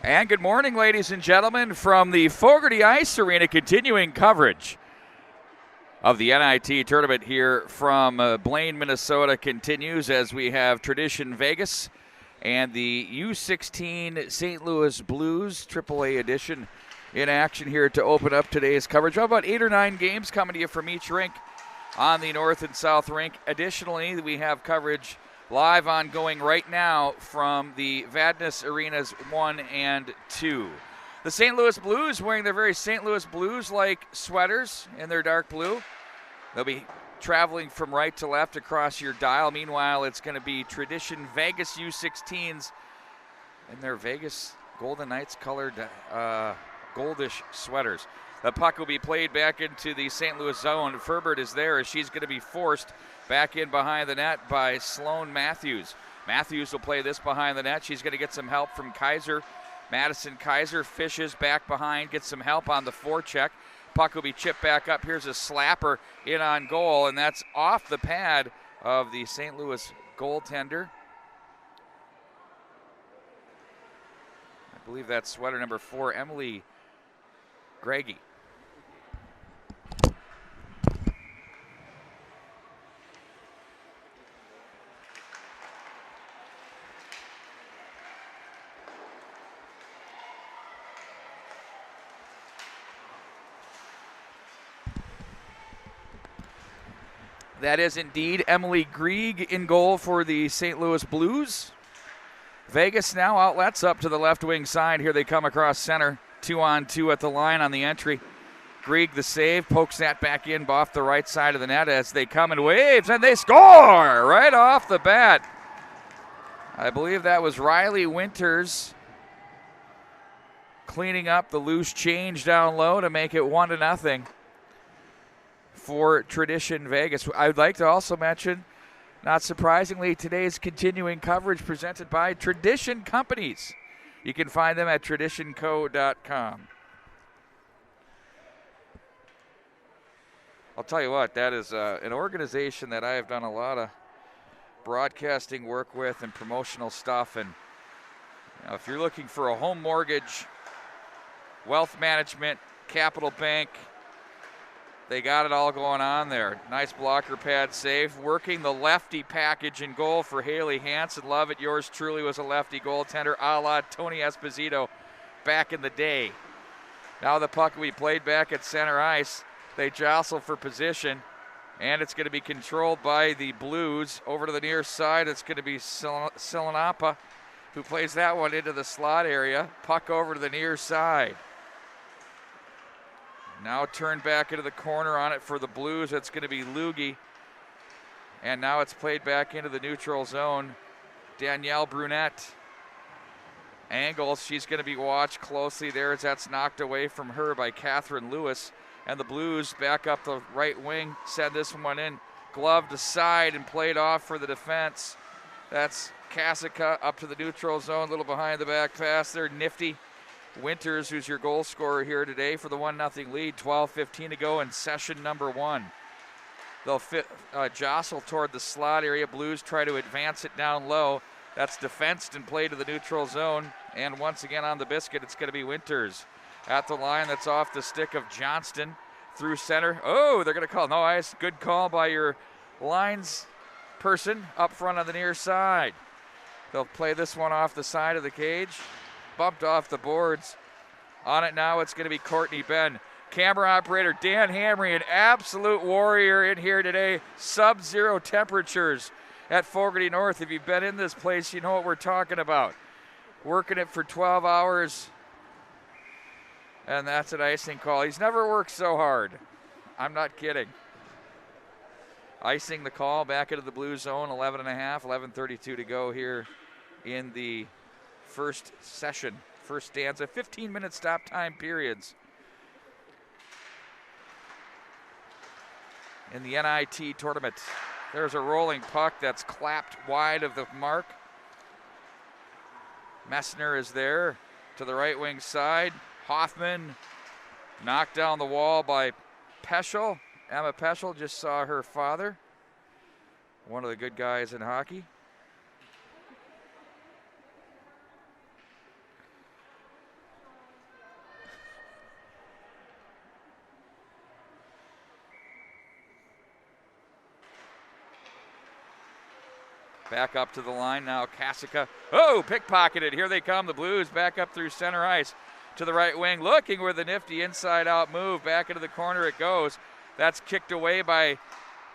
And good morning, ladies and gentlemen, from the Fogarty Ice Arena, continuing coverage of the NIT tournament here from Blaine, Minnesota continues as we have Tradition Vegas and the U16 St. Louis Blues AAA edition in action here to open up today's coverage. About 8 or 9 games coming to you from each rink on the North and South rink. Additionally, we have coverage live ongoing right now from the Vadnais Arenas 1 and 2. The St. Louis Blues wearing their very St. Louis Blues-like sweaters in their dark blue. They'll be traveling from right to left across your dial. Meanwhile, it's going to be Tradition Vegas U16s in their Vegas Golden Knights colored goldish sweaters. The puck will be played back into the St. Louis zone. Ferbert is there as she's going to be forced back in behind the net by Sloan Matthews. Matthews will play this behind the net. She's going to get some help from Kaiser. Madison Kaiser fishes back behind, gets some help on the forecheck. Puck will be chipped back up. Here's a slapper in on goal, and that's off the pad of the St. Louis goaltender. I believe that's sweater number 4, Emily Greggy. That is indeed Emily Grieg in goal for the St. Louis Blues. Vegas now outlets up to the left wing side. Here they come across center. 2-on-2 at the line on the entry. Grieg the save, pokes that back in off the right side of the net as they come and waves, and they score right off the bat. I believe that was Riley Winters cleaning up the loose change down low to make it 1-0. For Tradition Vegas. I would like to also mention, not surprisingly, today's continuing coverage presented by Tradition Companies. You can find them at traditionco.com. I'll tell you what, that is an organization that I have done a lot of broadcasting work with and promotional stuff. And if you're looking for a home mortgage, wealth management, capital bank, they got it all going on there. Nice blocker pad save. Working the lefty package in goal for Haley Hansen. Love it. Yours truly was a lefty goaltender, a la Tony Esposito back in the day. Now the puck will be played back at center ice. They jostle for position, and it's going to be controlled by the Blues. Over to the near side, it's going to be Silanapa, who plays that one into the slot area. Puck over to the near side. Now turned back into the corner on it for the Blues. It's going to be Lugie. And now it's played back into the neutral zone. Danielle Brunette angles. She's going to be watched closely there as that's knocked away from her by Catherine Lewis. And the Blues back up the right wing. Send this one in. Gloved aside and played off for the defense. That's Kasica up to the neutral zone. A little behind the back pass there. Nifty. Winters, who's your goal scorer here today for the 1-0 lead. 12:15 to go in session number 1. They'll jostle toward the slot area. Blues try to advance it down low. That's defensed and played to the neutral zone. And once again on the biscuit, it's going to be Winters. At the line, that's off the stick of Johnston through center. Oh, they're going to call. No ice. Good call by your lines person up front on the near side. They'll play this one off the side of the cage. Bumped off the boards. On it now, it's going to be Courtney Ben. Camera operator Dan Hamry, an absolute warrior in here today. Sub-zero temperatures at Fogarty North. If you've been in this place, you know what we're talking about. Working it for 12 hours, and that's an icing call. He's never worked so hard. I'm not kidding. Icing the call back into the blue zone, 11.5, 11:32 to go here in the first session, first stanza, 15-minute stop time periods. In the NIT tournament, there's a rolling puck that's clapped wide of the mark. Messner is there to the right wing side. Hoffman knocked down the wall by Peschel. Emma Peschel just saw her father, one of the good guys in hockey. Back up to the line now, Kasica. Oh, pickpocketed. Here they come, the Blues back up through center ice to the right wing, looking with a nifty inside-out move. Back into the corner it goes. That's kicked away by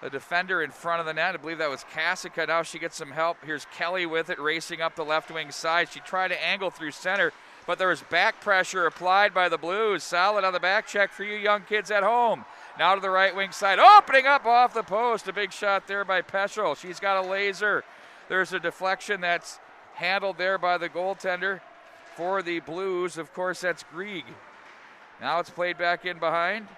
the defender in front of the net. I believe that was Kasica. Now she gets some help. Here's Kelly with it, racing up the left wing side. She tried to angle through center, but there was back pressure applied by the Blues. Solid on the back check for you young kids at home. Now to the right wing side, opening up off the post. A big shot there by Peschel. She's got a laser. There's a deflection that's handled there by the goaltender for the Blues. Of course, that's Grieg. Now it's played back in behind.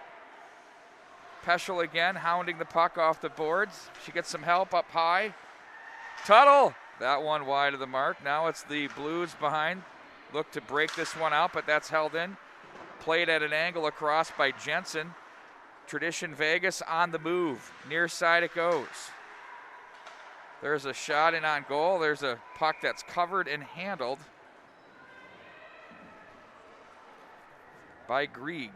Peschel again, hounding the puck off the boards. She gets some help up high. Tuttle, that one wide of the mark. Now it's the Blues behind. Look to break this one out, but that's held in. Played at an angle across by Jensen. Tradition Vegas on the move. Near side it goes. There's a shot in on goal. There's a puck that's covered and handled by Grieg.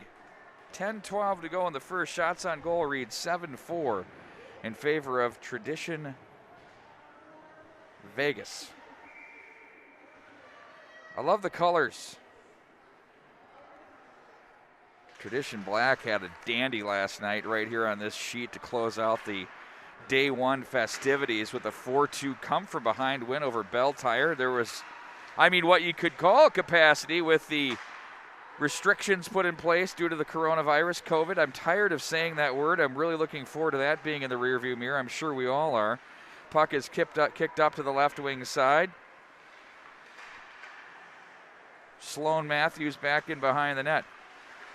10-12 to go in the first. Shots on goal read 7-4 in favor of Tradition Vegas. I love the colors. Tradition Black had a dandy last night right here on this sheet to close out the day one festivities with a 4-2 come from behind win over Bell Tire. There was, what you could call capacity with the restrictions put in place due to the coronavirus, COVID. I'm tired of saying that word. I'm really looking forward to that being in the rearview mirror. I'm sure we all are. Puck is kicked up to the left wing side. Sloan Matthews back in behind the net.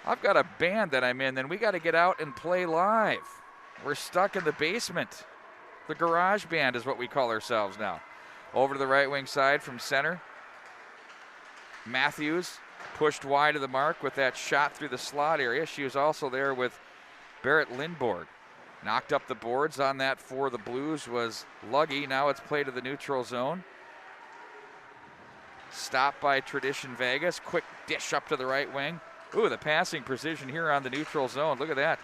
I've got a band that I'm in, then we got to get out and play live. We're stuck in the basement. The garage band is what we call ourselves now. Over to the right wing side from center. Matthews pushed wide of the mark with that shot through the slot area. She was also there with Barrett Lindborg. Knocked up the boards on that for the Blues was Luggy. Now it's played to the neutral zone. Stopped by Tradition Vegas. Quick dish up to the right wing. Ooh, the passing precision here on the neutral zone. Look at that.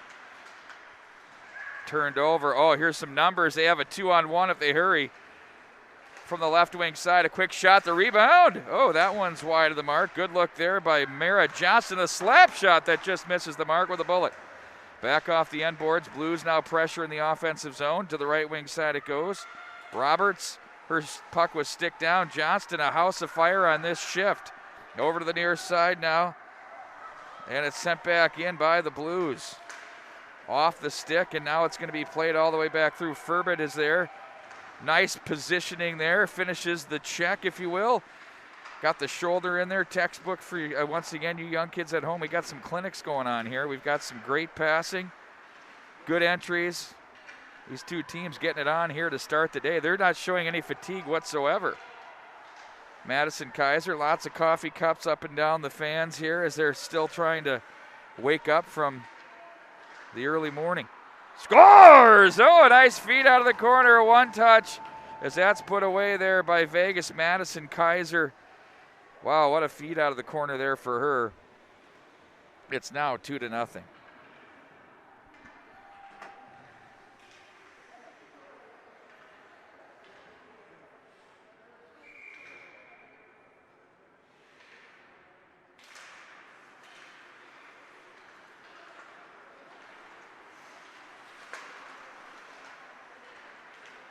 Turned over. Oh, here's some numbers. They have a 2-on-1 if they hurry. From the left wing side, a quick shot, the rebound. Oh, that one's wide of the mark. Good look there by Mara Johnson. A slap shot that just misses the mark with a bullet. Back off the end boards. Blues now pressure in the offensive zone. To the right wing side it goes. Roberts, her puck was stick down. Johnston, a house of fire on this shift. Over to the near side now. And it's sent back in by the Blues. Off the stick, and now it's going to be played all the way back through. Furbit is there. Nice positioning there. Finishes the check, if you will. Got the shoulder in there. Textbook for you. Once again, you young kids at home, we got some clinics going on here. We've got some great passing, good entries. These two teams getting it on here to start the day. They're not showing any fatigue whatsoever. Madison Kaiser, lots of coffee cups up and down the fans here as they're still trying to wake up from the early morning. Scores! Oh, a nice feed out of the corner, one touch, as that's put away there by Vegas. Madison Kaiser. Wow, what a feed out of the corner there for her. It's now 2-0.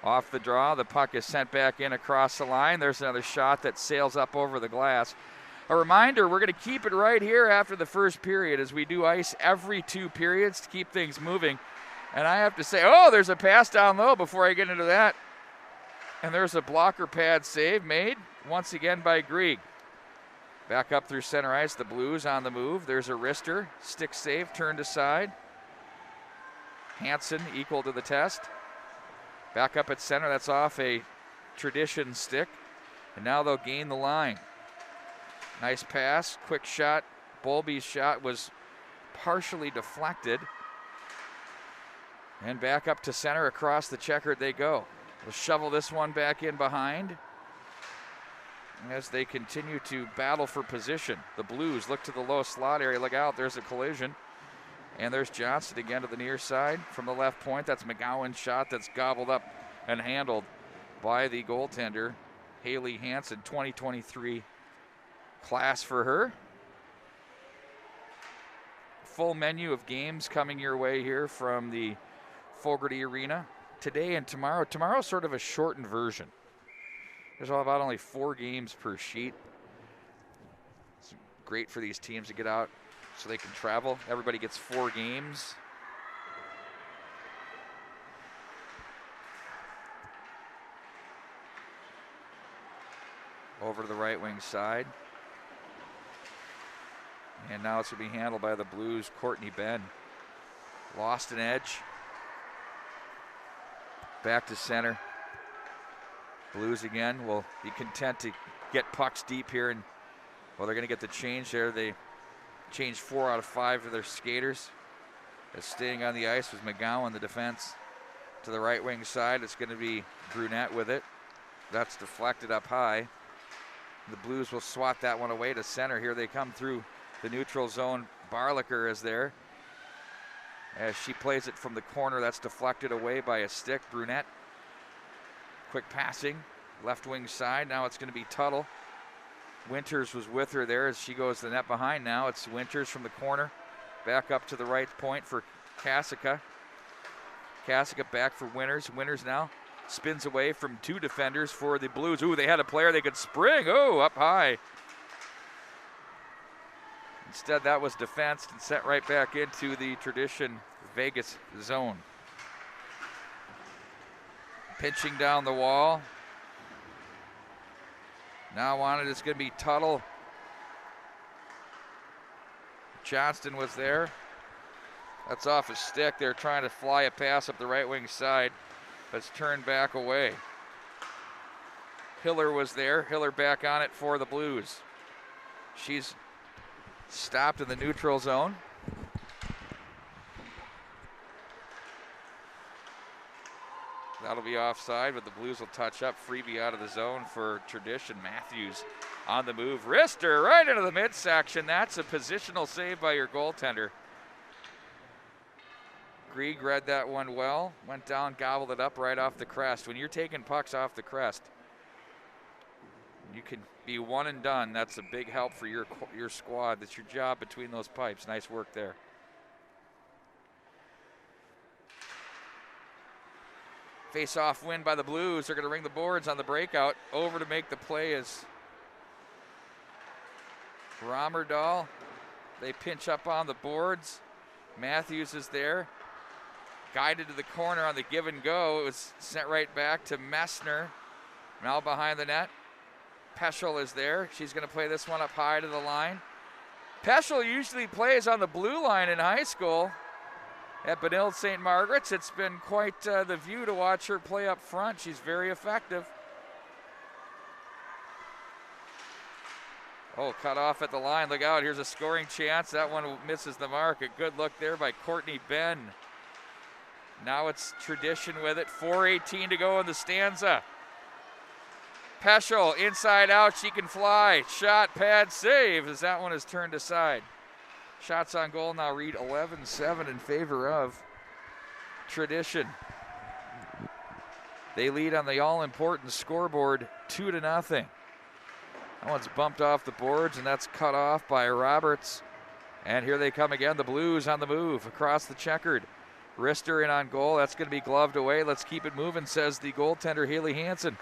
Off the draw, the puck is sent back in across the line. There's another shot that sails up over the glass. A reminder, we're going to keep it right here after the first period as we do ice every 2 periods to keep things moving. And I have to say, oh, there's a pass down low before I get into that. And there's a blocker pad save made once again by Grieg. Back up through center ice, the Blues on the move. There's a wrister, stick save, turned aside. Hansen equal to the test. Back up at center, that's off a Tradition stick. And now they'll gain the line. Nice pass, quick shot. Bolby's shot was partially deflected. And back up to center, across the checkered they go. They'll shovel this one back in behind as they continue to battle for position. The Blues look to the low slot area, look out, there's a collision. And there's Johnson again to the near side from the left point. That's McGowan's shot that's gobbled up and handled by the goaltender, Haley Hansen. 2023 class for her. Full menu of games coming your way here from the Fogarty Arena today and tomorrow. Tomorrow's sort of a shortened version. There's about only 4 games per sheet. It's great for these teams to get out so they can travel. Everybody gets 4 games. Over to the right wing side. And now it's going to be handled by the Blues, Courtney Benn. Lost an edge. Back to center. Blues again will be content to get pucks deep here. And, well, they're going to get the change there. They changed 4 out of 5 of their skaters. As staying on the ice was McGowan, the defense. To the right wing side, it's going to be Brunette with it. That's deflected up high. The Blues will swat that one away to center. Here they come through the neutral zone. Barlicker is there. As she plays it from the corner, that's deflected away by a stick. Brunette. Quick passing, left wing side. Now it's going to be Tuttle. Winters was with her there as she goes to the net behind now. It's Winters from the corner. Back up to the right point for Kasica. Kasica back for Winters. Winters now spins away from 2 defenders for the Blues. Ooh, they had a player they could spring. Oh, up high. Instead, that was defensed and sent right back into the Tradition Vegas zone. Pinching down the wall. Now on it, it's going to be Tuttle. Johnston was there. That's off his stick. They're trying to fly a pass up the right wing side, but it's turned back away. Hiller was there. Hiller back on it for the Blues. She's stopped in the neutral zone. That'll be offside, but the Blues will touch up. Freebie out of the zone for Tradition. Matthews on the move. Wrister right into the midsection. That's a positional save by your goaltender. Grieg read that one well. Went down, gobbled it up right off the crest. When you're taking pucks off the crest, you can be one and done. That's a big help for your squad. That's your job between those pipes. Nice work there. Face-off win by the Blues. They're going to ring the boards on the breakout. Over to make the play is Romerdahl. They pinch up on the boards. Matthews is there. Guided to the corner on the give and go. It was sent right back to Messner. Now behind the net. Peschel is there. She's going to play this one up high to the line. Peschel usually plays on the blue line in high school at Benilde St. Margaret's. It's been quite the view to watch her play up front. She's very effective. Oh, cut off at the line. Look out, here's a scoring chance. That one misses the mark. A good look there by Courtney Benn. Now it's Tradition with it. 4:18 to go in the stanza. Peschel, inside out, she can fly. Shot, pad, save as that one is turned aside. Shots on goal now read 11-7 in favor of Tradition. They lead on the all-important scoreboard 2-0. That one's bumped off the boards, and that's cut off by Roberts. And here they come again, the Blues on the move across the checkered. Wrister in on goal. That's going to be gloved away. Let's keep it moving, says the goaltender, Haley Hansen.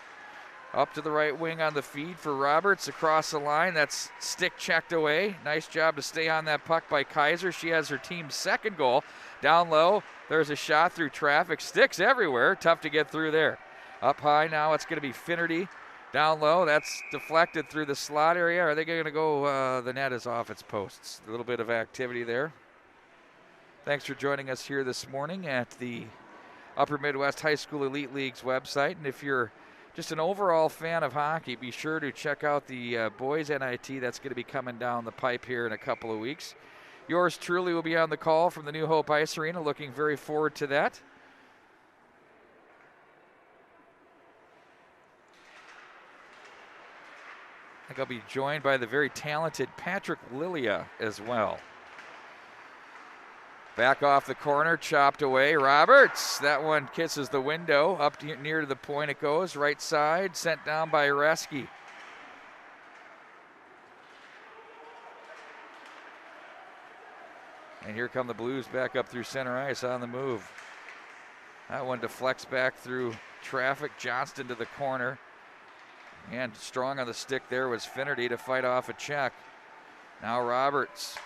Up to the right wing on the feed for Roberts across the line. That's stick checked away. Nice job to stay on that puck by Kaiser. She has her team's second goal. Down low, there's a shot through traffic. Sticks everywhere. Tough to get through there. Up high now, it's going to be Finnerty. Down low, that's deflected through the slot area. Are they going to go, the net is off its posts. A little bit of activity there. Thanks for joining us here this morning at the Upper Midwest High School Elite League's website. And if you're just an overall fan of hockey, be sure to check out the boys NIT. That's going to be coming down the pipe here in a couple of weeks. Yours truly will be on the call from the New Hope Ice Arena. Looking very forward to that. I think I'll be joined by the very talented Patrick Lilia as well. Back off the corner, chopped away. Roberts, that one kisses the window. Up near to the point it goes. Right side, sent down by Reski. And here come the Blues back up through center ice on the move. That one deflects back through traffic. Johnston to the corner. And strong on the stick there was Finnerty to fight off a check. Now Roberts.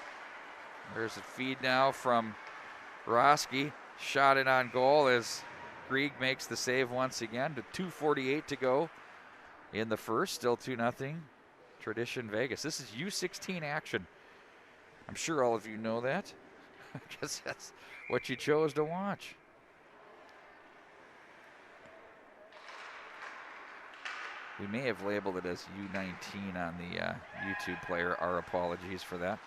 There's a feed now from Roski. Shot it on goal as Grieg makes the save once again. To 2:48 to go in the first. Still 2-0. Tradition Vegas. This is U16 action. I'm sure all of you know that. I guess that's what you chose to watch. We may have labeled it as U19 on the YouTube player. Our apologies for that.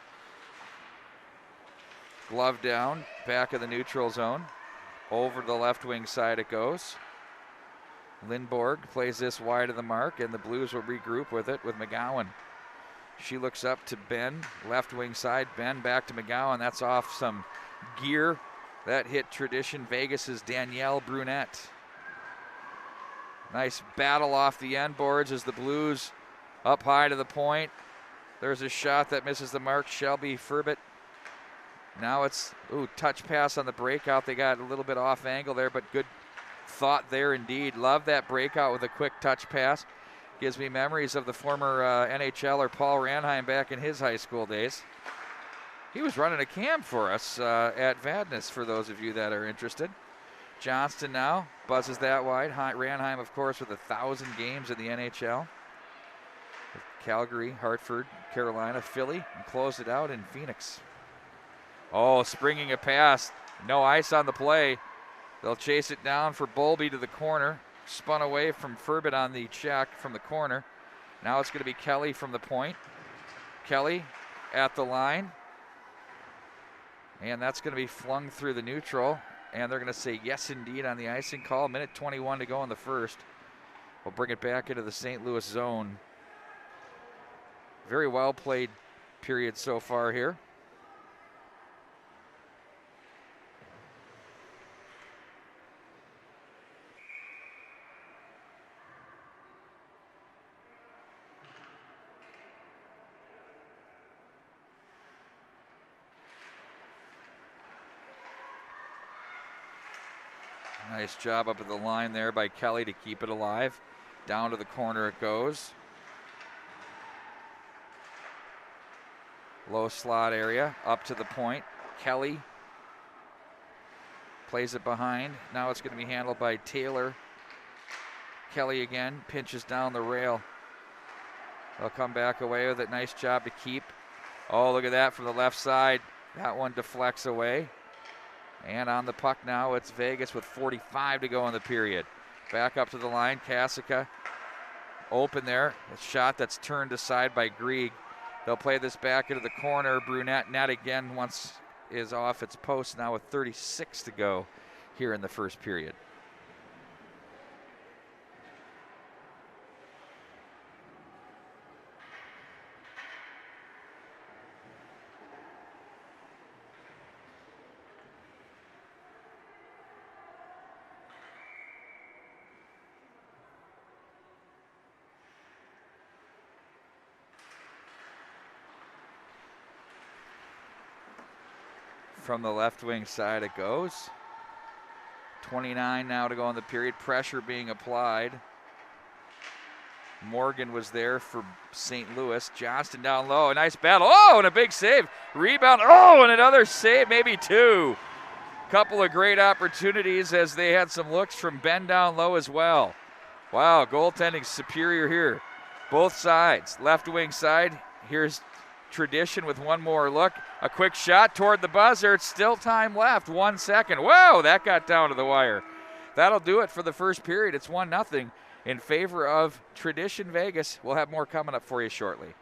Glove down, back of the neutral zone. Over the left wing side it goes. Lindborg plays this wide of the mark, and the Blues will regroup with it with McGowan. She looks up to Ben, left wing side. Ben back to McGowan. That's off some gear. That hit Tradition Vegas's Danielle Brunette. Nice battle off the end boards as the Blues up high to the point. There's a shot that misses the mark. Shelby Furbett. Now it's, touch pass on the breakout. They got a little bit off angle there, but good thought there indeed. Love that breakout with a quick touch pass. Gives me memories of the former NHLer Paul Ranheim back in his high school days. He was running a camp for us at Vadnais, for those of you that are interested. Johnston now buzzes that wide. Ranheim, of course, with 1,000 games in the NHL. Calgary, Hartford, Carolina, Philly, and closed it out in Phoenix. Oh, springing a pass. No ice on the play. They'll chase it down for Bowlby to the corner. Spun away from Furbett on the check from the corner. Now it's going to be Kelly from the point. Kelly at the line. And that's going to be flung through the neutral. And they're going to say yes, indeed, on the icing call. Minute 21 to go in the first. We'll bring it back into the St. Louis zone. Very well played period so far here. Nice job up at the line there by Kelly to keep it alive. Down to the corner it goes. Low slot area, up to the point. Kelly plays it behind. Now it's going to be handled by Taylor. Kelly again pinches down the rail. They'll come back away with it. Nice job to keep. Oh, look at that from the left side. That one deflects away. And on the puck now, it's Vegas with 45 to go in the period. Back up to the line, Kasika open there. A shot that's turned aside by Grieg. They'll play this back into the corner. Brunette net again once is off its post now with 36 to go here in the first period. From the left wing side it goes. 29 now to go in the period. Pressure being applied. Morgan was there for St. Louis. Johnston down low. A nice battle. Oh, and a big save. Rebound. Oh, and another save, maybe two. Couple of great opportunities as they had some looks from Ben down low as well. Wow, goaltending superior here. Both sides. Left wing side. Here's Tradition with one more look. A quick shot toward the buzzer. It's still time left. 1 second. Whoa, that got down to the wire. That'll do it for the first period. It's 1-0 in favor of Tradition Vegas. We'll have more coming up for you shortly.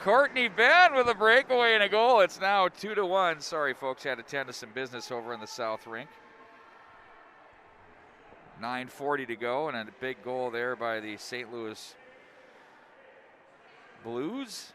Courtney Ben with a breakaway and a goal. It's now 2-1. Sorry, folks, had to tend to some business over in the South Rink. 9:40 to go, and a big goal there by the St. Louis Blues.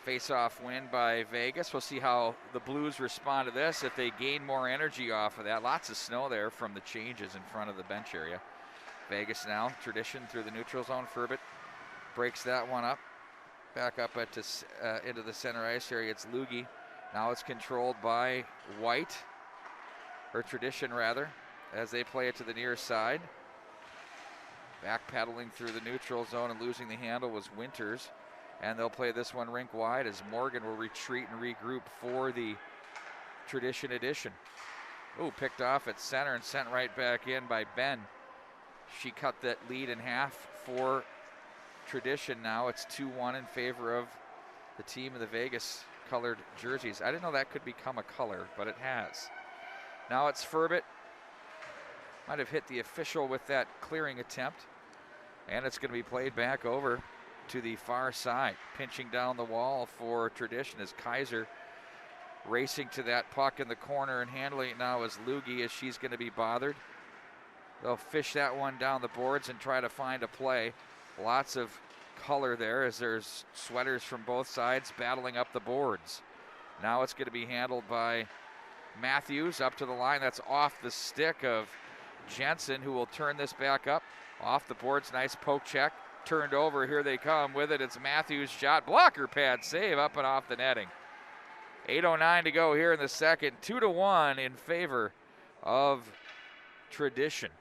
Face-off win by Vegas. We'll see how the Blues respond to this, if they gain more energy off of that. Lots of snow there from the changes in front of the bench area. Vegas now, Tradition through the neutral zone. Furbit breaks that one up. Back up into the center ice area. It's Lugie. Now it's controlled by White, or Tradition rather, as they play it to the near side. Backpedaling through the neutral zone and losing the handle was Winters. And they'll play this one rink wide as Morgan will retreat and regroup for the Tradition edition. Oh, picked off at center and sent right back in by Ben. She cut that lead in half for Tradition. Now it's 2-1 in favor of the team in the Vegas colored jerseys. I didn't know that could become a color, but it has. Now it's Furbit. Might have hit the official with that clearing attempt. And it's going to be played back over to the far side. Pinching down the wall for Tradition is Kaiser. Racing to that puck in the corner and handling it now is Lugie, as she's going to be bothered. They'll fish that one down the boards and try to find a play. Lots of color there as there's sweaters from both sides battling up the boards. Now it's going to be handled by Matthews up to the line. That's off the stick of Jensen, who will turn this back up. Off the boards, nice poke check. Turned over, here they come with it. It's Matthews' shot, blocker pad save up and off the netting. 8:09 to go here in the second. 2-1 in favor of Tradition.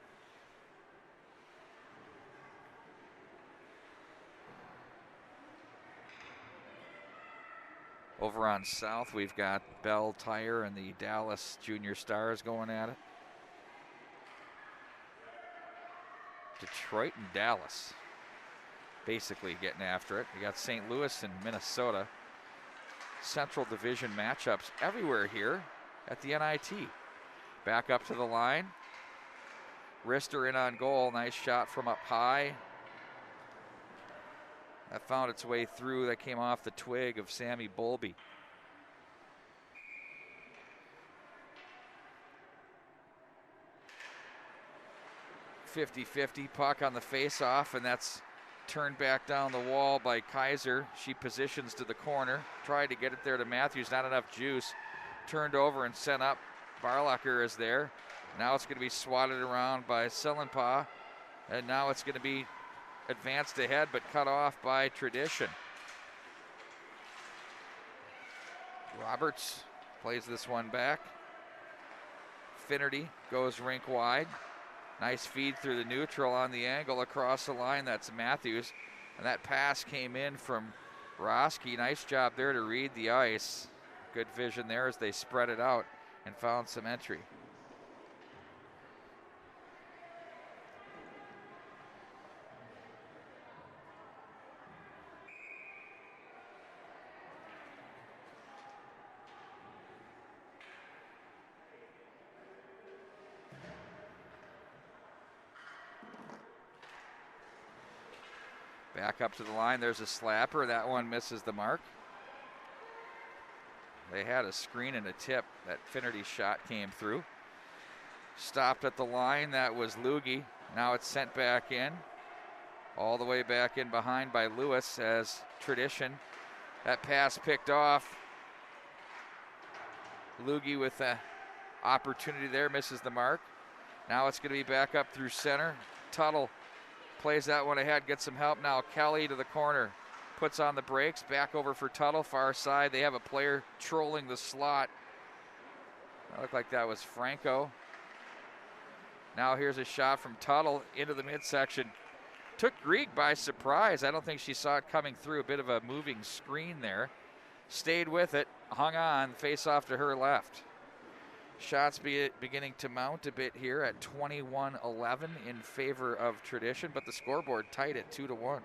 Over on South, we've got Bell Tire and the Dallas Junior Stars going at it. Detroit and Dallas basically getting after it. We got St. Louis and Minnesota. Central Division matchups everywhere here at the NIT. Back up to the line. Rister in on goal. Nice shot from up high. That found its way through. That came off the twig of Sammy Bolby. .50-50 puck on the face-off, and that's turned back down the wall by Kaiser. She positions to the corner. Tried to get it there to Matthews. Not enough juice. Turned over and sent up. Barlacher is there. Now it's going to be swatted around by Selenpaw. And now it's going to be advanced ahead, but cut off by Tradition. Roberts plays this one back. Finnerty goes rink wide. Nice feed through the neutral on the angle across the line. That's Matthews. And that pass came in from Roski. Nice job there to read the ice. Good vision there as they spread it out and found some entry. Back up to the line, there's a slapper. That one misses the mark. They had a screen and a tip. That Finnerty shot came through. Stopped at the line, that was Lugie. Now it's sent back in. All the way back in behind by Lewis as Tradition. That pass picked off. Lugie with the opportunity there, misses the mark. Now it's going to be back up through center. Tuttle plays that one ahead, gets some help now. Kelly to the corner, puts on the brakes, back over for Tuttle, far side. They have a player trolling the slot. That looked like that was Franco. Now here's a shot from Tuttle into the midsection. Took Grieg by surprise. I don't think she saw it coming through. A bit of a moving screen there. Stayed with it, hung on, face off to her left. Shots beginning to mount a bit here at 21-11 in favor of Tradition, but the scoreboard tight at 2-1.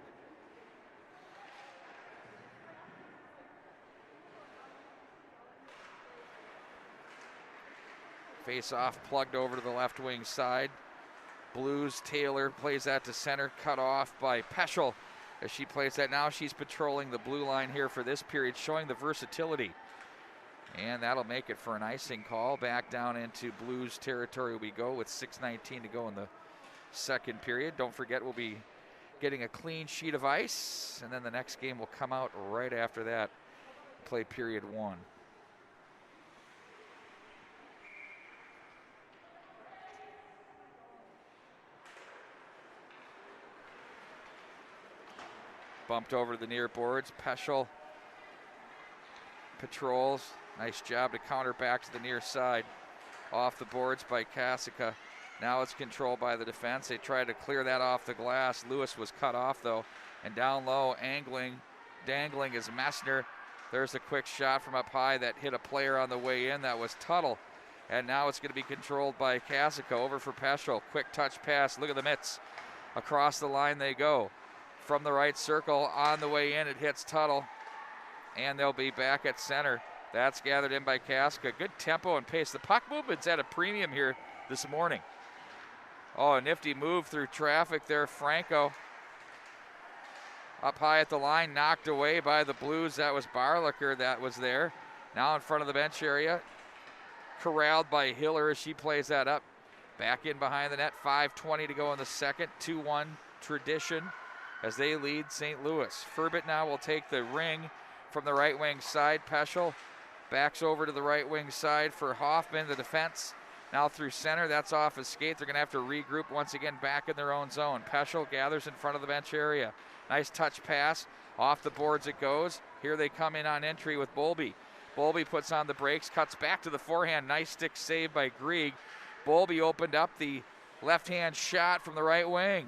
Face off, plugged over to the left wing side. Blues, Taylor plays that to center, cut off by Peschel as she plays that. Now she's patrolling the blue line here for this period, showing the versatility. And that'll make it for an icing call. Back down into Blues territory we go with 6:19 to go in the second period. Don't forget, we'll be getting a clean sheet of ice, and then the next game will come out right after that. Play period 1. Bumped over to the near boards. Peschel patrols. Nice job to counter back to the near side. Off the boards by Kasica. Now it's controlled by the defense. They tried to clear that off the glass. Lewis was cut off though. And down low, dangling is Messner. There's a quick shot from up high that hit a player on the way in. That was Tuttle. And now it's going to be controlled by Kasica. Over for Peschel. Quick touch pass. Look at the mitts. Across the line they go. From the right circle on the way in, it hits Tuttle. And they'll be back at center. That's gathered in by Kasica. Good tempo and pace. The puck movement's at a premium here this morning. Oh, a nifty move through traffic there. Franco up high at the line, knocked away by the Blues. That was Barlicker that was there. Now in front of the bench area. Corralled by Hiller as she plays that up. Back in behind the net. 5:20 to go in the second. 2-1 Tradition as they lead St. Louis. Furbit now will take the ring from the right wing side. Peschel backs over to the right wing side for Hoffman, the defense. Now through center, that's off his skate. They're going to have to regroup once again back in their own zone. Peschel gathers in front of the bench area. Nice touch pass. Off the boards it goes. Here they come in on entry with Bolby. Bolby puts on the brakes, cuts back to the forehand. Nice stick save by Grieg. Bolby opened up the left-hand shot from the right wing.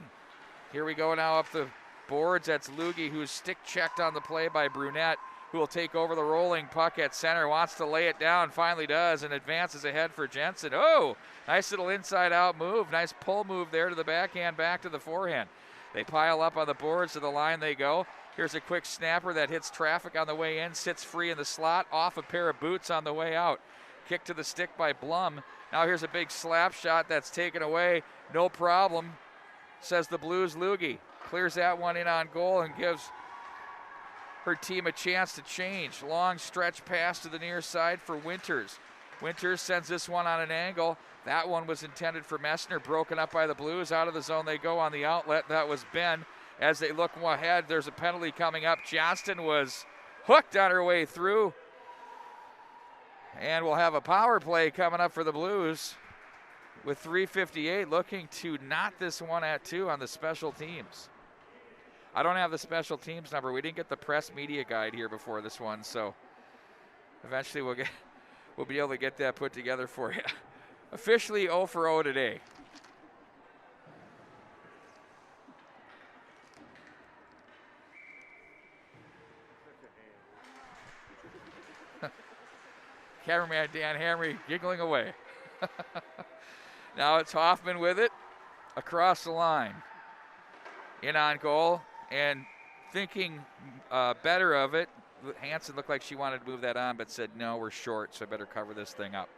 Here we go now up the boards. That's Lugie, who's stick checked on the play by Brunette, who will take over the rolling puck at center, wants to lay it down, finally does, and advances ahead for Jensen. Oh, nice little inside-out move. Nice pull move there to the backhand, back to the forehand. They pile up on the boards, to the line they go. Here's a quick snapper that hits traffic on the way in, sits free in the slot, off a pair of boots on the way out. Kick to the stick by Blum. Now here's a big slap shot that's taken away. No problem, says the Blues. Lugie clears that one in on goal and gives her team a chance to change. Long stretch pass to the near side for Winters. Winters sends this one on an angle. That one was intended for Messner, broken up by the Blues. Out of the zone they go on the outlet. That was Ben. As they look ahead, there's a penalty coming up. Johnston was hooked on her way through. And we'll have a power play coming up for the Blues with 3:58, looking to knot this one at 2 on the special teams. I don't have the special teams number. We didn't get the press media guide here before this one, so eventually we'll be able to get that put together for you. Officially 0 for 0 today. Cameraman Dan Hamry giggling away. Now it's Hoffman with it across the line. In on goal and thinking better of it. Hansen looked like she wanted to move that on but said, no, we're short, so I better cover this thing up.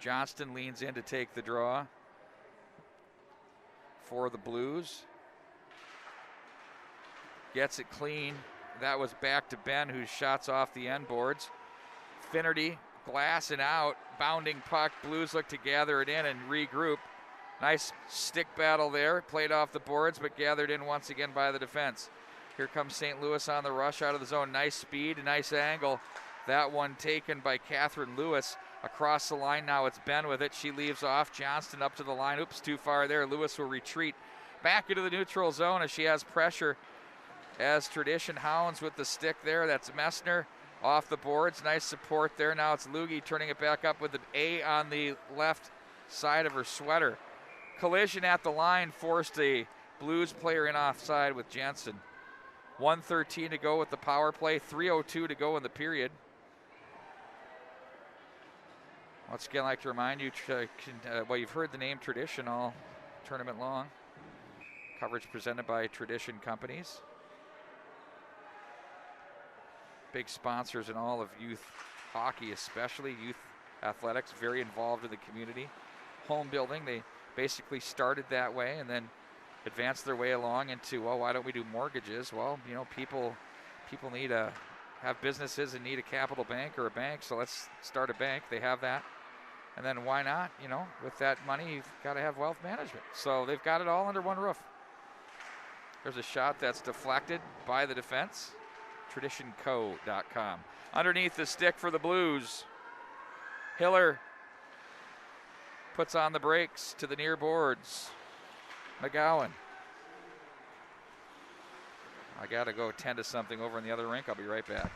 Johnston leans in to take the draw for the Blues. Gets it clean. That was back to Ben, who shots off the end boards. Finnerty, glass and out, bounding puck. Blues look to gather it in and regroup. Nice stick battle there, played off the boards, but gathered in once again by the defense. Here comes St. Louis on the rush out of the zone. Nice speed, nice angle. That one taken by Catherine Lewis. Across the line now, it's Ben with it. She leaves off. Johnston up to the line. Oops, too far there. Lewis will retreat back into the neutral zone as she has pressure. As Tradition hounds with the stick there. That's Messner off the boards. Nice support there. Now it's Lugie turning it back up with an A on the left side of her sweater. Collision at the line forced a Blues player in offside with Jensen. 1:13 to go with the power play. 3:02 to go in the period. Once again, I'd like to remind you, well, you've heard the name Tradition all tournament long. Coverage presented by Tradition Companies. big sponsors in all of youth hockey, especially youth athletics, very involved in the community. Home building, they basically started that way and then advanced their way along into, well, why don't we do mortgages? Well, you know, people need to have businesses and need a capital bank or a bank, so let's start a bank. They have that. And then why not, you know, with that money, you've got to have wealth management. So they've got it all under one roof. There's a shot that's deflected by the defense. Traditionco.com. Underneath the stick for the Blues. Hiller puts on the brakes to the near boards. McGowan. I got to go 10-0 over in the other rink. I'll be right back.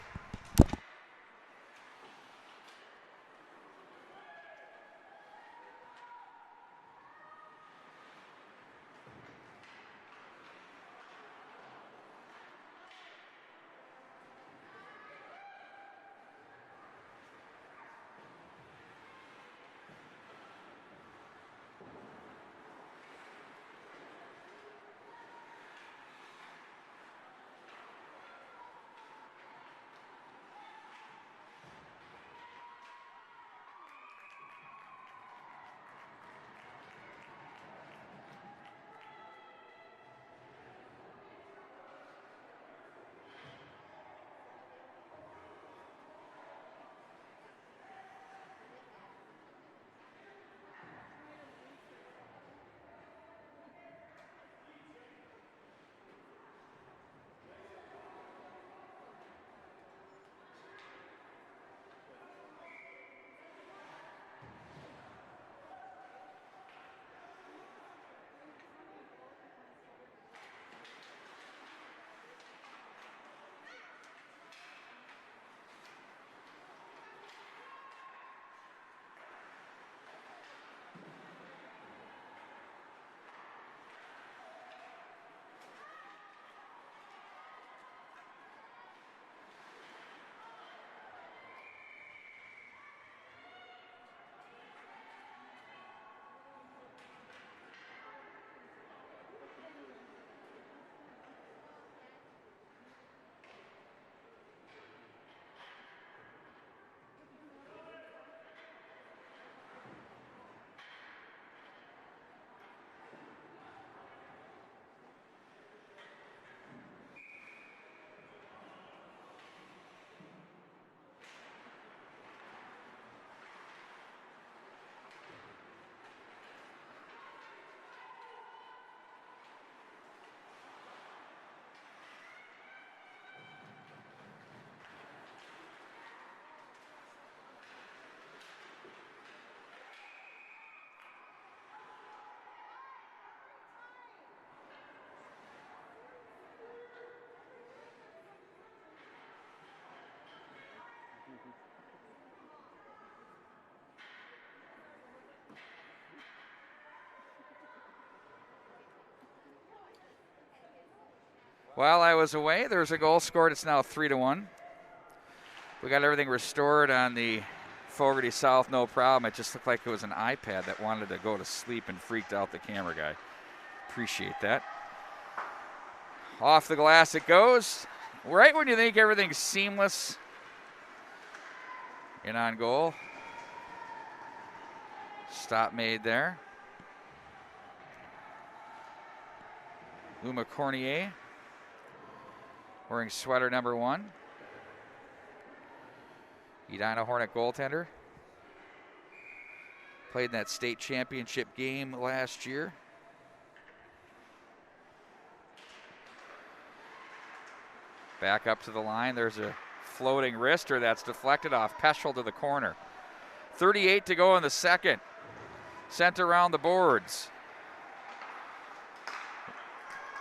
While I was away, there's a goal scored. It's now 3-1. We got everything restored on the Fogarty South, no problem. It just looked like it was an iPad that wanted to go to sleep and freaked out the camera guy. Appreciate that. Off the glass it goes. Right when you think everything's seamless. In on goal. Stop made there. Uma Cornier, wearing sweater number 1. Edina Hornet goaltender. Played in that state championship game last year. Back up to the line. There's a floating wrister that's deflected off Peschel to the corner. 38 to go in the second. Sent around the boards.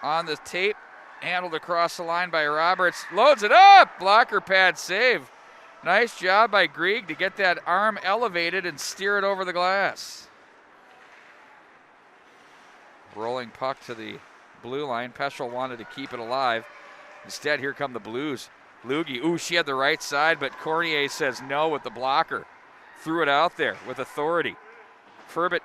On the tape, handled across the line by Roberts. Loads it up! Blocker pad save. Nice job by Grieg to get that arm elevated and steer it over the glass. Rolling puck to the blue line. Peschel wanted to keep it alive. Instead, here come the Blues. Lugie, ooh, she had the right side, but Cornier says no with the blocker. Threw it out there with authority. Furbit,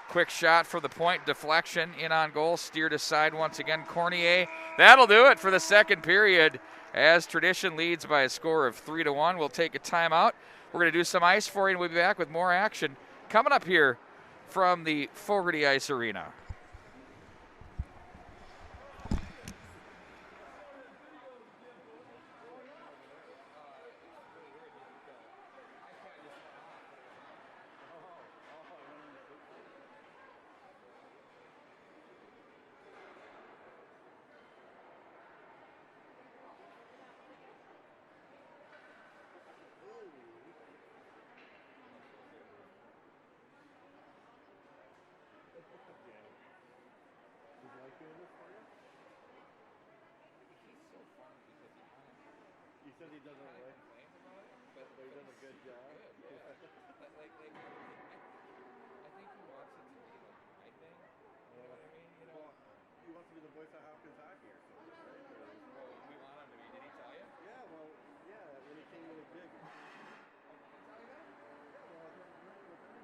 quick shot for the point, deflection, in on goal, steered aside once again. Cornier, that'll do it for the second period as tradition, leads by a score of 3-1. We'll take a timeout. We're going to do some ice for you, and we'll be back with more action coming up here from the Fogarty Ice Arena. He says he doesn't like, but he does a good job. I think he wants it to be like my thing. You know what I mean? You know, Well, he wants to be the voice of Hopkins hockey or something, right? well, we want him to be. Did he tell you? Yeah, well, yeah, when he came to the gig. Yeah, well, I was working with him.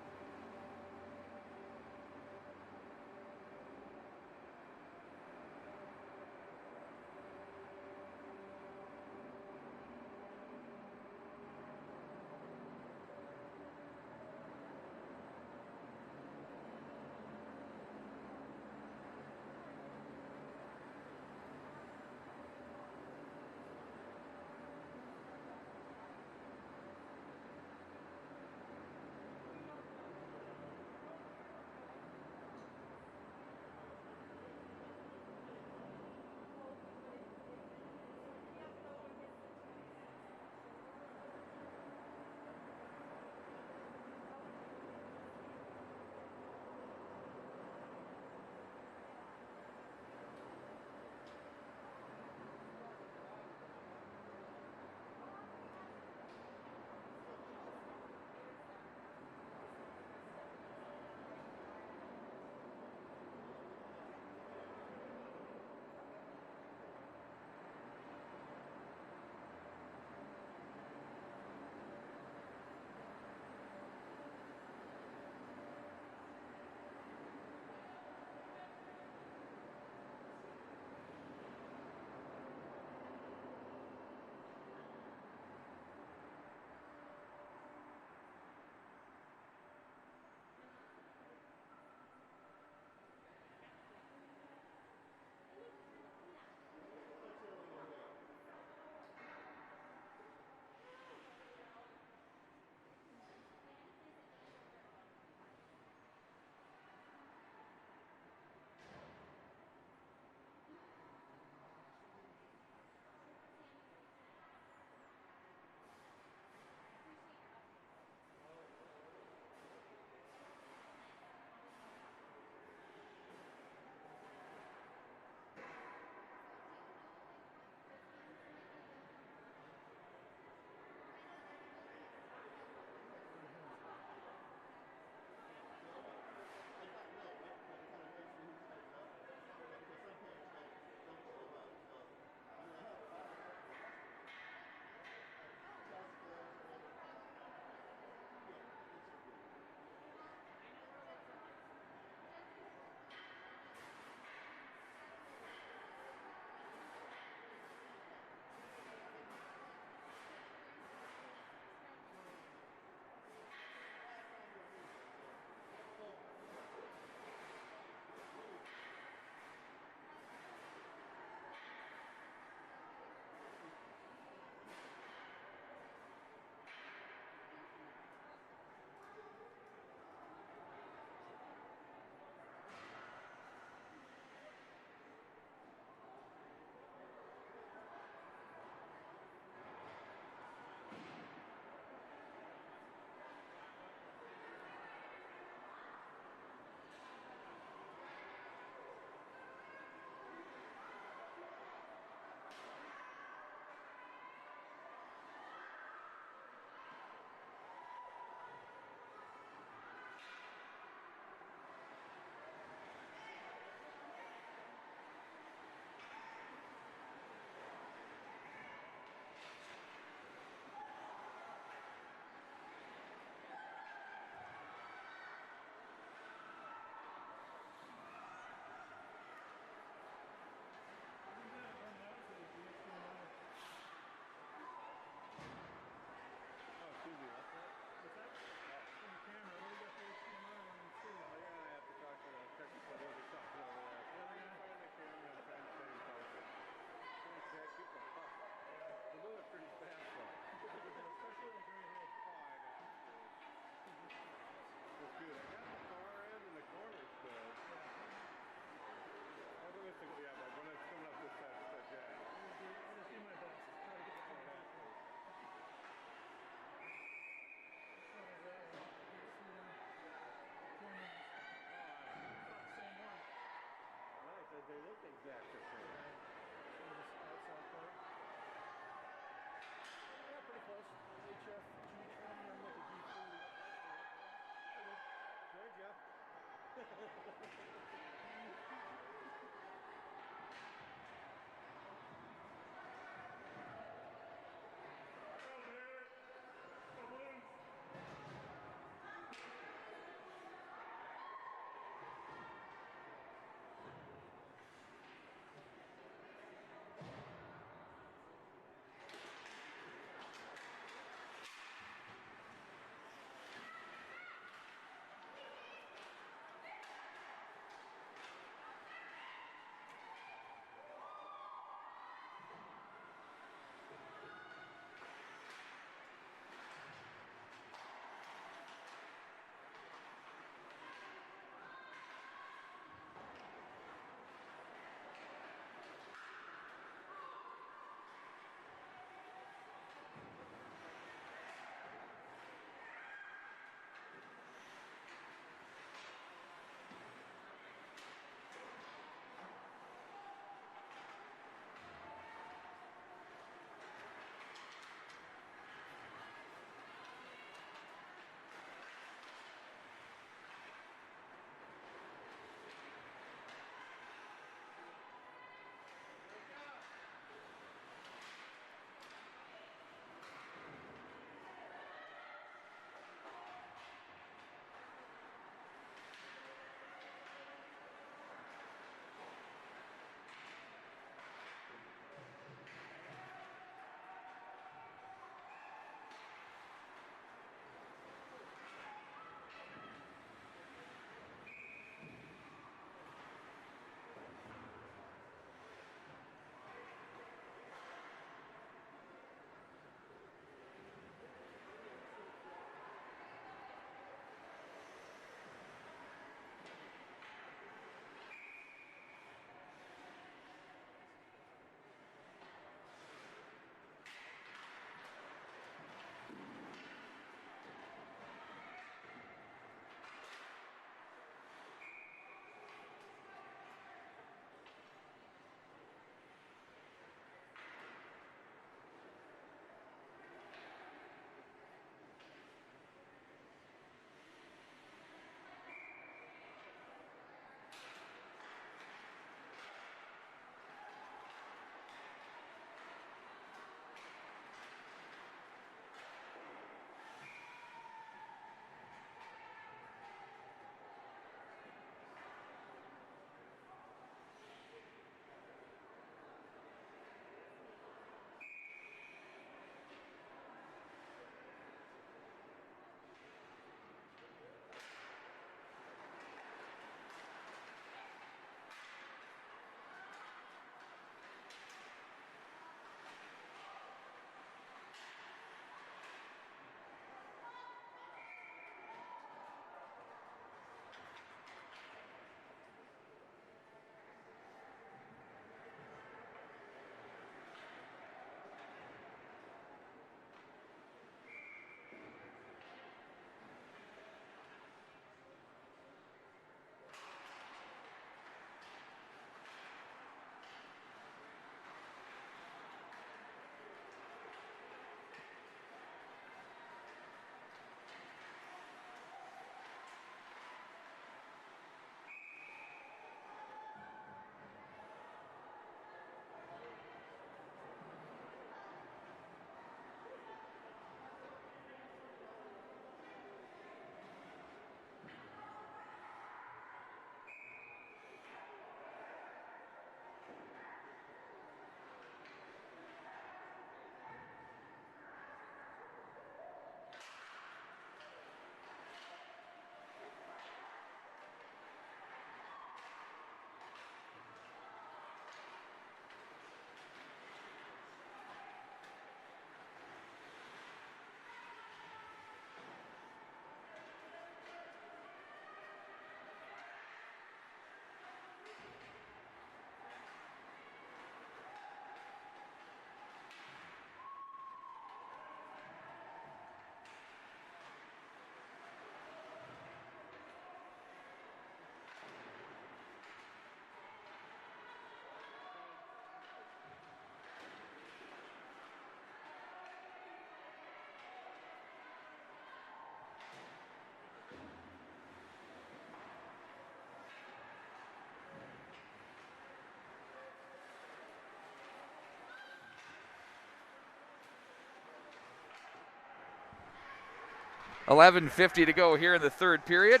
11:50 to go here in the third period.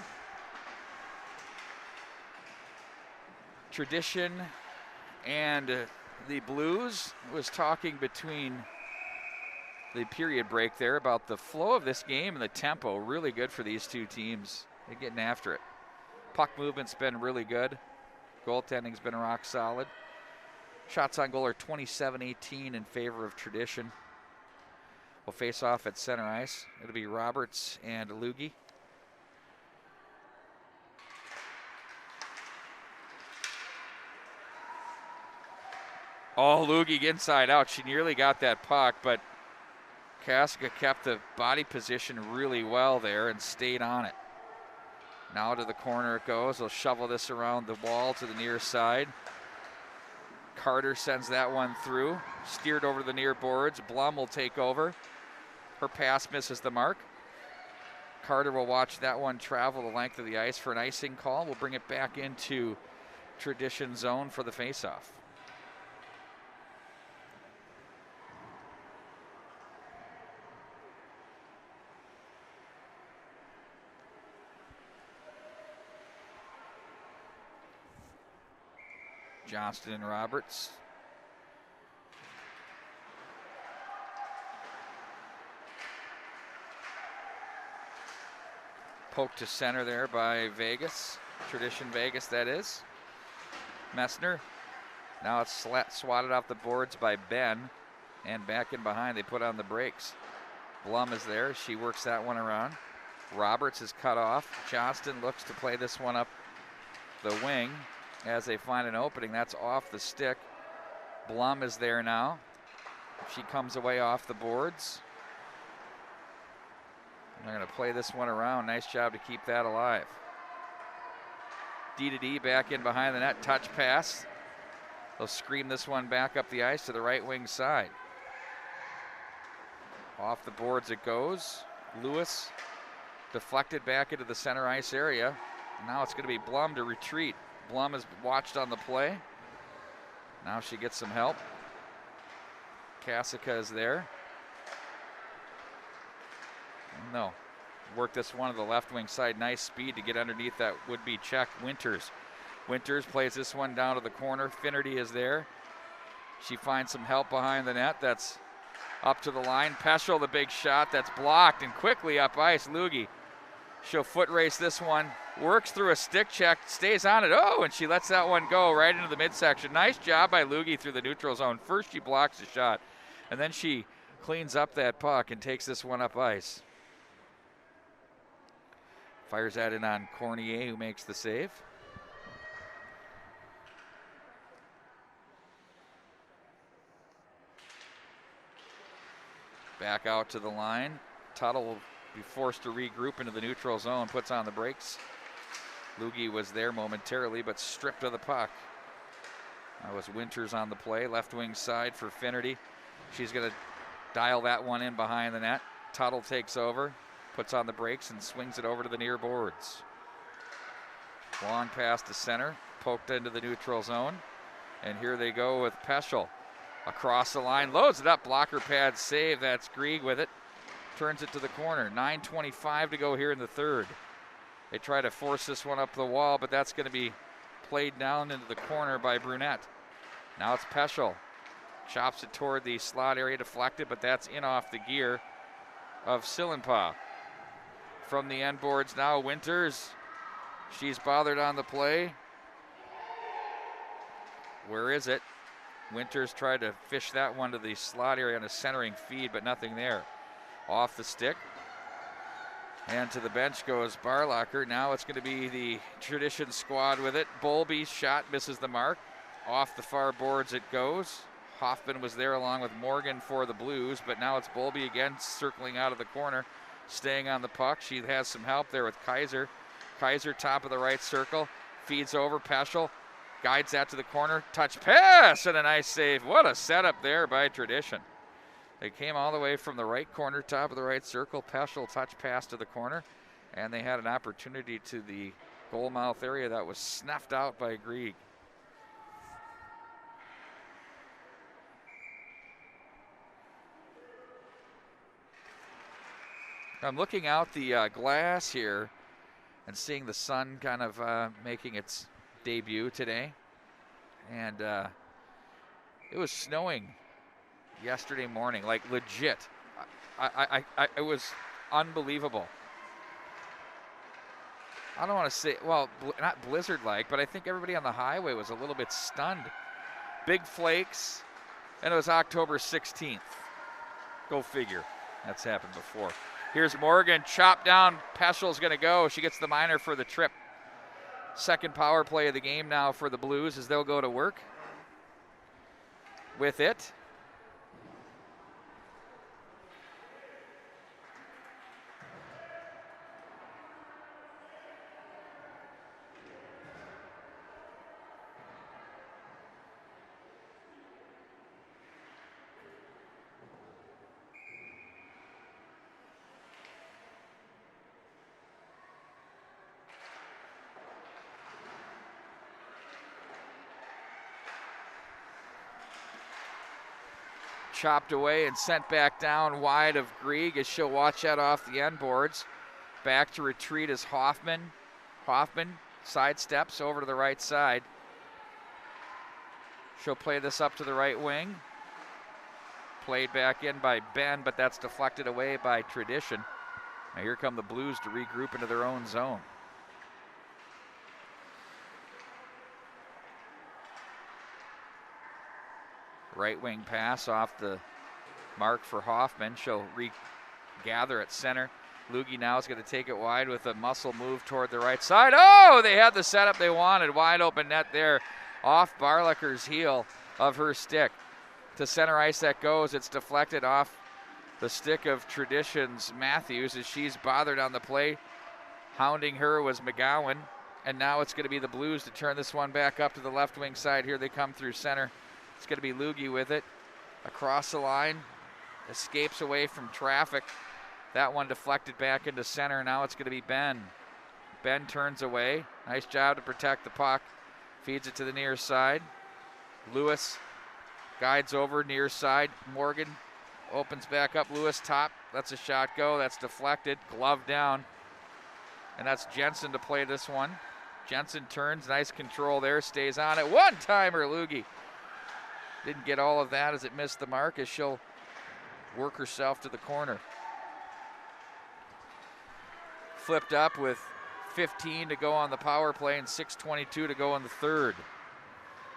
Tradition and the Blues was talking between the period break there about the flow of this game and the tempo. Really good for these two teams. They're getting after it. Puck movement's been really good. Goaltending's been rock solid. Shots on goal are 27-18 in favor of Tradition. We'll face off at center ice. It'll be Roberts and Lugie. Oh, Lugie inside out. She nearly got that puck, but Kasica kept the body position really well there and stayed on it. Now to the corner it goes. They'll shovel this around the wall to the near side. Carter sends that one through. Steered over to the near boards. Blum will take over. Her pass misses the mark. Carter will watch that one travel the length of the ice for an icing call. We'll bring it back into Tradition zone for the faceoff. Johnston and Roberts. Poked to center there by Vegas. Tradition Vegas, that is. Messner. Now it's swatted off the boards by Ben. And back in behind, they put on the brakes. Blum is there. She works that one around. Roberts is cut off. Johnston looks to play this one up the wing as they find an opening. That's off the stick. Blum is there now. She comes away off the boards. They're going to play this one around. Nice job to keep that alive. D to D back in behind the net. Touch pass. They'll scream this one back up the ice to the right wing side. Off the boards it goes. Lewis deflected back into the center ice area. Now it's going to be Blum to retreat. Blum is watched on the play. Now she gets some help. Kasica is there. No. Work this one to the left wing side. Nice speed to get underneath that would-be check. Winters. Winters plays this one down to the corner. Finnerty is there. She finds some help behind the net. That's up to the line. Peschel, the big shot. That's blocked and quickly up ice. Lugie. She'll foot race this one. Works through a stick check. Stays on it. Oh, and she lets that one go right into the midsection. Nice job by Lugie through the neutral zone. First she blocks the shot, and then she cleans up that puck and takes this one up ice. Fires that in on Cornier, who makes the save. Back out to the line. Tuttle will be forced to regroup into the neutral zone, puts on the brakes. Lugie was there momentarily, but stripped of the puck. That was Winters on the play, left wing side for Finnerty. She's going to dial that one in behind the net. Tuttle takes over, puts on the brakes and swings it over to the near boards. Long pass to center, poked into the neutral zone. And here they go with Peschel. Across the line, loads it up, blocker pad save. That's Grieg with it. Turns it to the corner. 9:25 to go here in the third. They try to force this one up the wall, but that's going to be played down into the corner by Brunette. Now it's Peschel. Chops it toward the slot area, deflected, but that's in off the gear of Sillenpaw. From the end boards now, Winters. She's bothered on the play. Where is it? Winters tried to fish that one to the slot area on a centering feed, but nothing there. Off the stick. And to the bench goes Barlacher. Now it's going to be the Tradition squad with it. Bolby's shot misses the mark. Off the far boards it goes. Hoffman was there along with Morgan for the Blues, but now it's Bolby again circling out of the corner, staying on the puck. She has some help there with Kaiser. Kaiser top of the right circle, feeds over. Peschel guides that to the corner. Touch pass and a nice save. What a setup there by Tradition. They came all the way from the right corner, top of the right circle. Peschel touch pass to the corner, and they had an opportunity to the goal mouth area that was snuffed out by Grieg. I'm looking out the glass here and seeing the sun kind of making its debut today. And it was snowing yesterday morning, like legit. It was unbelievable. I don't want to say, well, not blizzard-like, but I think everybody on the highway was a little bit stunned. Big flakes, and it was October 16th. Go figure. That's happened before. Here's Morgan, chopped down. Peschel's going to go. She gets the minor for the trip. Second power play of the game now for the Blues as they'll go to work with it. Chopped away and sent back down wide of Grieg as she'll watch that off the end boards. Back to retreat is Hoffman. Hoffman sidesteps over to the right side. She'll play this up to the right wing. Played back in by Ben, but that's deflected away by Tradition. Now here come the Blues to regroup into their own zone. Right wing pass off the mark for Hoffman. She'll regather at center. Lugie now is going to take it wide with a muscle move toward the right side. Oh, they had the setup they wanted. Wide open net there off Barlicher's heel of her stick. To center ice that goes. It's deflected off the stick of Tradition's Matthews as she's bothered on the play. Hounding her was McGowan. And now it's going to be the Blues to turn this one back up to the left wing side. Here they come through center. It's going to be Lugie with it. Across the line. Escapes away from traffic. That one deflected back into center. Now it's going to be Ben. Ben turns away. Nice job to protect the puck. Feeds it to the near side. Lewis guides over near side. Morgan opens back up. Lewis top. Lets a shot go. That's deflected. Glove down. And that's Jensen to play this one. Jensen turns. Nice control there. Stays on it. One-timer, Lugie. Didn't get all of that as it missed the mark as she'll work herself to the corner. Flipped up with 15 to go on the power play and 6:22 to go in the third.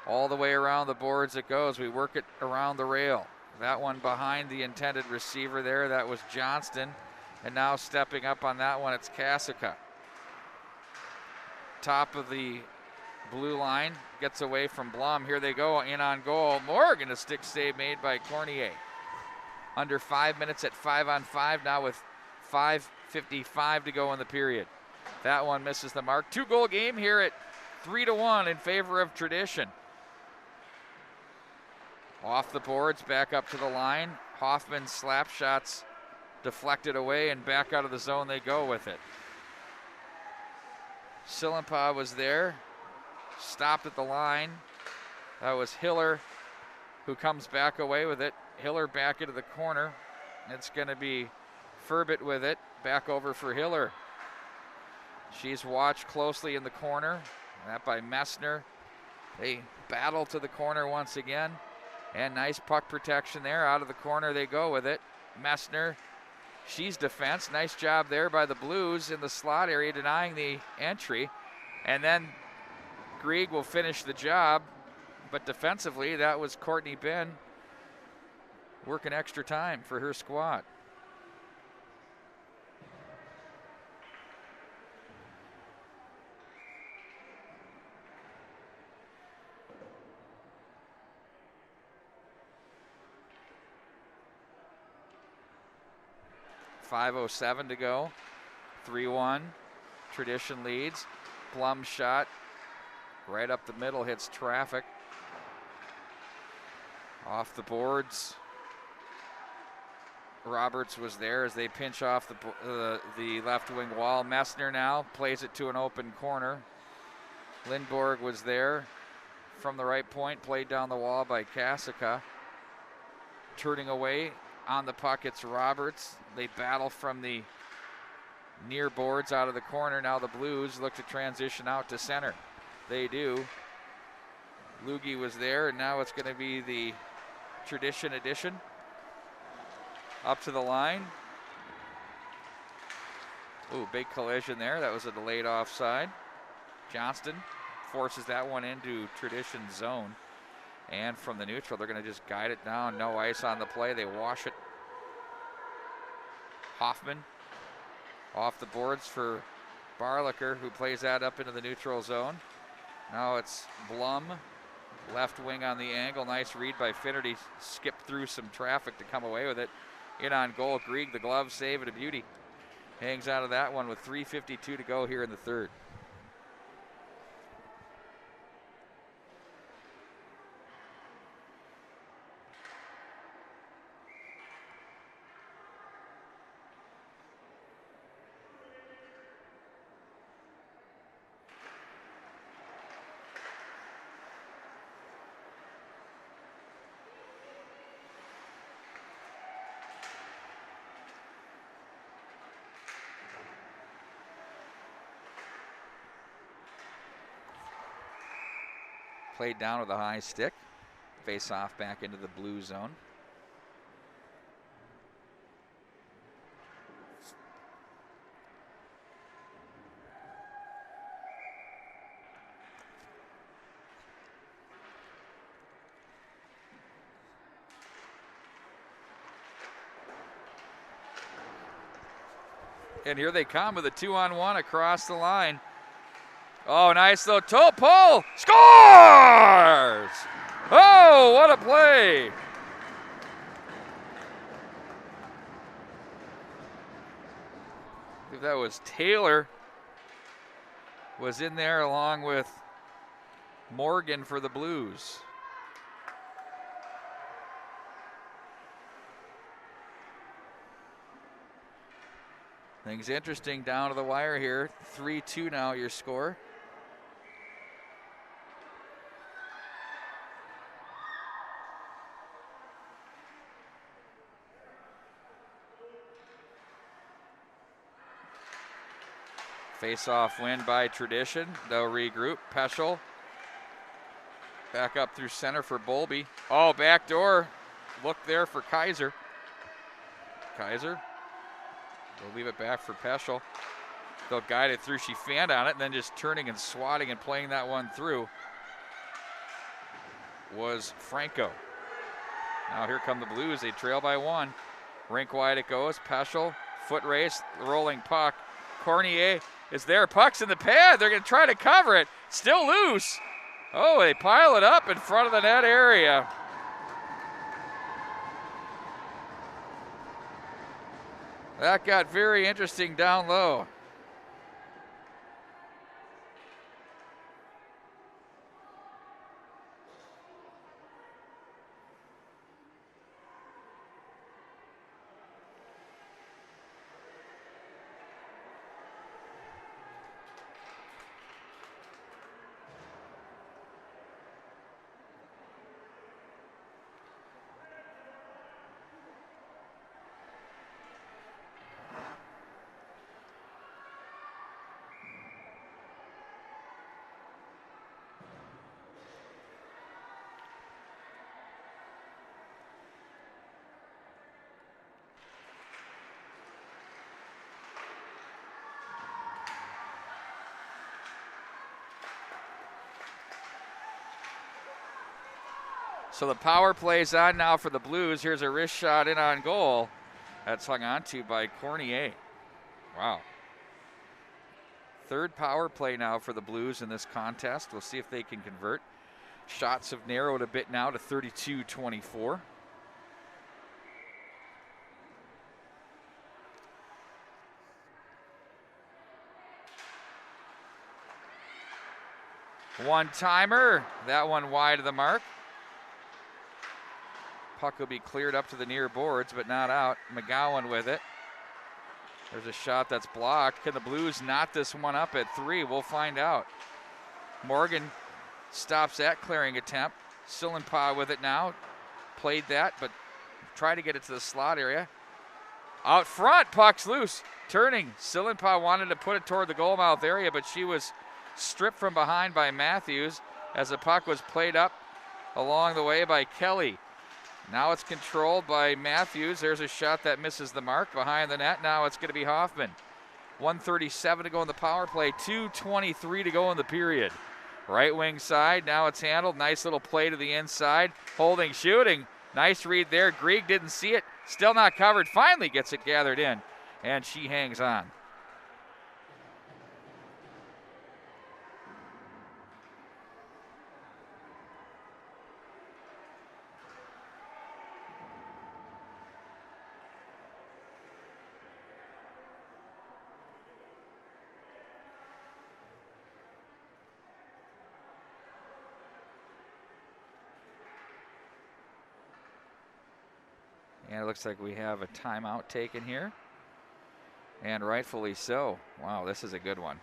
All the way around the boards it goes. We work it around the rail. That one behind the intended receiver there. That was Johnston. And now stepping up on that one, it's Kasica. Top of the blue line, gets away from Blum. Here they go, in on goal. Morgan, a stick save made by Cornier. Under 5 minutes at 5-on-5 now with 5:55 to go in the period. That one misses the mark. 2-goal game here at 3-1 in favor of Tradition. Off the boards, back up to the line. Hoffman's slap shots deflected away and back out of the zone they go with it. Sillenpaw was there. Stopped at the line. That was Hiller who comes back away with it. Hiller back into the corner. It's going to be Furbit with it. Back over for Hiller. She's watched closely in the corner. That by Messner. They battle to the corner once again. And nice puck protection there. Out of the corner they go with it. Messner, she's defense. Nice job there by the Blues in the slot area denying the entry. And then Grieg will finish the job, but defensively, that was Courtney Ben working extra time for her squad. .507 to go, 3-1, Tradition leads. Blum shot right up the middle, hits traffic. Off the boards. Roberts was there as they pinch off the left wing wall. Messner now plays it to an open corner. Lindborg was there from the right point, played down the wall by Kasica. Turning away on the puck, it's Roberts. They battle from the near boards out of the corner. Now the Blues look to transition out to center. They do. Lugie was there, and now it's going to be the Tradition edition. Up to the line. Ooh, big collision there. That was a delayed offside. Johnston forces that one into Tradition zone. And from the neutral, they're going to just guide it down. No ice on the play. They wash it. Hoffman off the boards for Barlicker, who plays that up into the neutral zone. Now it's Blum, left wing on the angle. Nice read by Finnerty. Skipped through some traffic to come away with it. In on goal, Grieg, the glove save and a beauty. Hangs out of that one with 3:52 to go here in the third. Played down with a high stick. Face off back into the blue zone. And here they come with a 2-on-1 across the line. Oh, nice little toe pull. Scores! Oh, what a play. I think that was Taylor was in there along with Morgan for the Blues. Things interesting down to the wire here. 3-2 now your score. Face-off win by Tradition. They'll regroup. Peschel back up through center for Bolby. Oh, backdoor. Look there for Kaiser. Kaiser. They'll leave it back for Peschel. They'll guide it through. She fanned on it, and then just turning and swatting and playing that one through was Franco. Now here come the Blues. They trail by 1. Rink wide it goes. Peschel, foot race, rolling puck. Cornier is there. Puck's in the pad. They're going to try to cover it. Still loose. Oh, they pile it up in front of the net area. That got very interesting down low. So the power play's on now for the Blues. Here's a wrist shot in on goal. That's hung on to by Cornier. Wow. Third power play now for the Blues in this contest. We'll see if they can convert. Shots have narrowed a bit now to 32-24. One-timer. That one wide of the mark. Puck will be cleared up to the near boards, but not out. McGowan with it. There's a shot that's blocked. Can the Blues knot this one up at 3? We'll find out. Morgan stops that clearing attempt. Sillenpaw with it now. Played that, but tried to get it to the slot area. Out front, puck's loose. Turning, Sillenpaw wanted to put it toward the goal mouth area, but she was stripped from behind by Matthews as the puck was played up along the way by Kelly. Now it's controlled by Matthews. There's a shot that misses the mark behind the net. Now it's going to be Hoffman. 1:37 to go in the power play. 2:23 to go in the period. Right wing side. Now it's handled. Nice little play to the inside. Holding, shooting. Nice read there. Grieg didn't see it. Still not covered. Finally gets it gathered in. And she hangs on. And it looks like we have a timeout taken here. And rightfully so. Wow, this is a good one.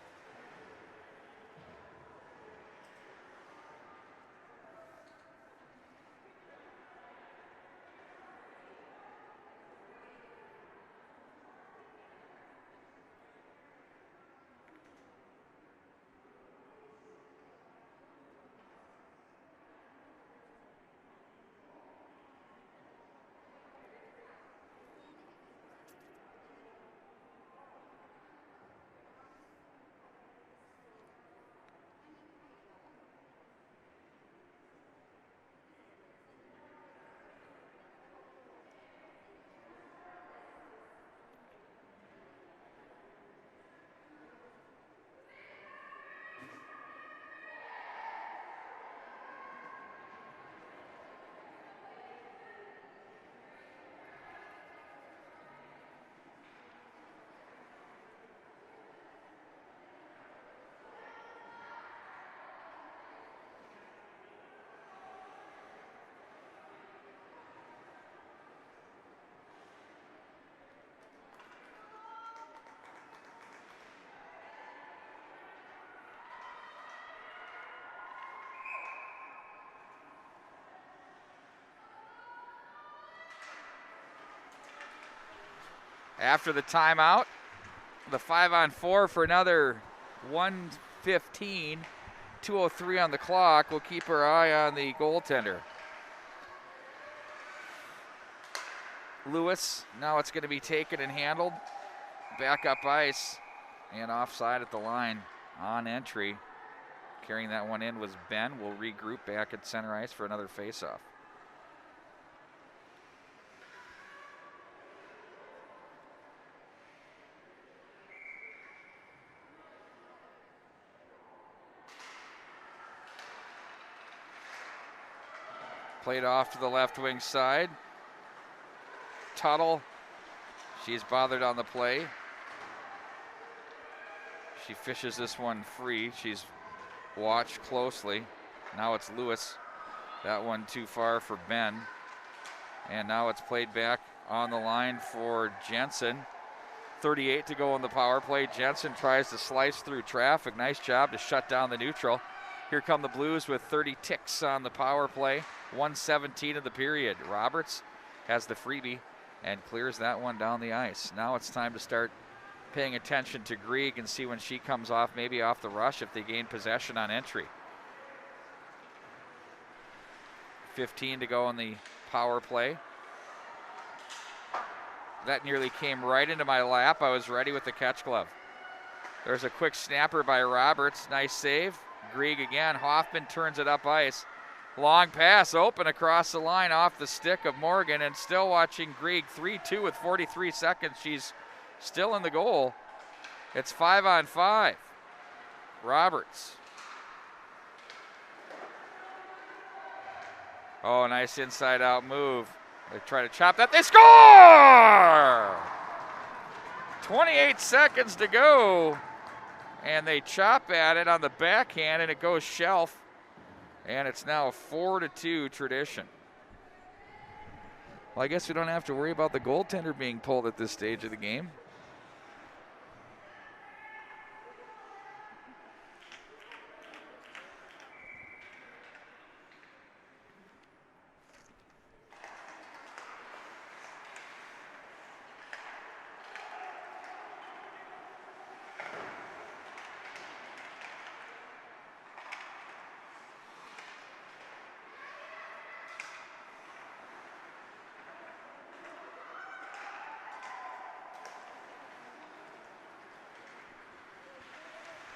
After the timeout, the 5-on-4 for another 1:15, 2:03 on the clock. We'll keep our eye on the goaltender. Lewis, now it's going to be taken and handled. Back up ice and offside at the line on entry. Carrying that one in was Ben. We'll regroup back at center ice for another faceoff. Played off to the left wing side. Tuttle, she's bothered on the play. She fishes this one free. She's watched closely. Now it's Lewis. That one too far for Ben. And now it's played back on the line for Jensen. 38 to go on the power play. Jensen tries to slice through traffic. Nice job to shut down the neutral. Here come the Blues with 30 ticks on the power play. 1:17 of the period. Roberts has the freebie and clears that one down the ice. Now it's time to start paying attention to Grieg and see when she comes off, maybe off the rush if they gain possession on entry. 15 to go on the power play. That nearly came right into my lap. I was ready with the catch glove. There's a quick snapper by Roberts. Nice save. Grieg again. Hoffman turns it up ice. Long pass open across the line off the stick of Morgan, and still watching Grieg. 3-2 with 43 seconds. She's still in the goal. It's 5-on-5. Roberts. Oh, nice inside out move. They try to chop that. They score! 28 seconds to go. And they chop at it on the backhand, and it goes shelf. And it's now a 4-2 tradition. Well, I guess we don't have to worry about the goaltender being pulled at this stage of the game.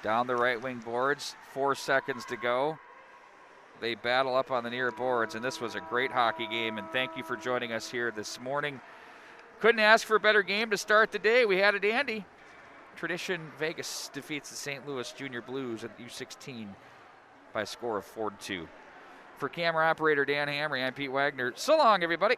Down the right wing boards, 4 seconds to go. They battle up on the near boards, and this was a great hockey game, and thank you for joining us here this morning. Couldn't ask for a better game to start the day. We had it dandy. Tradition Vegas defeats the St. Louis Junior Blues at U16 by a score of 4-2. For camera operator Dan Hamry, I'm Pete Wagner. So long, everybody.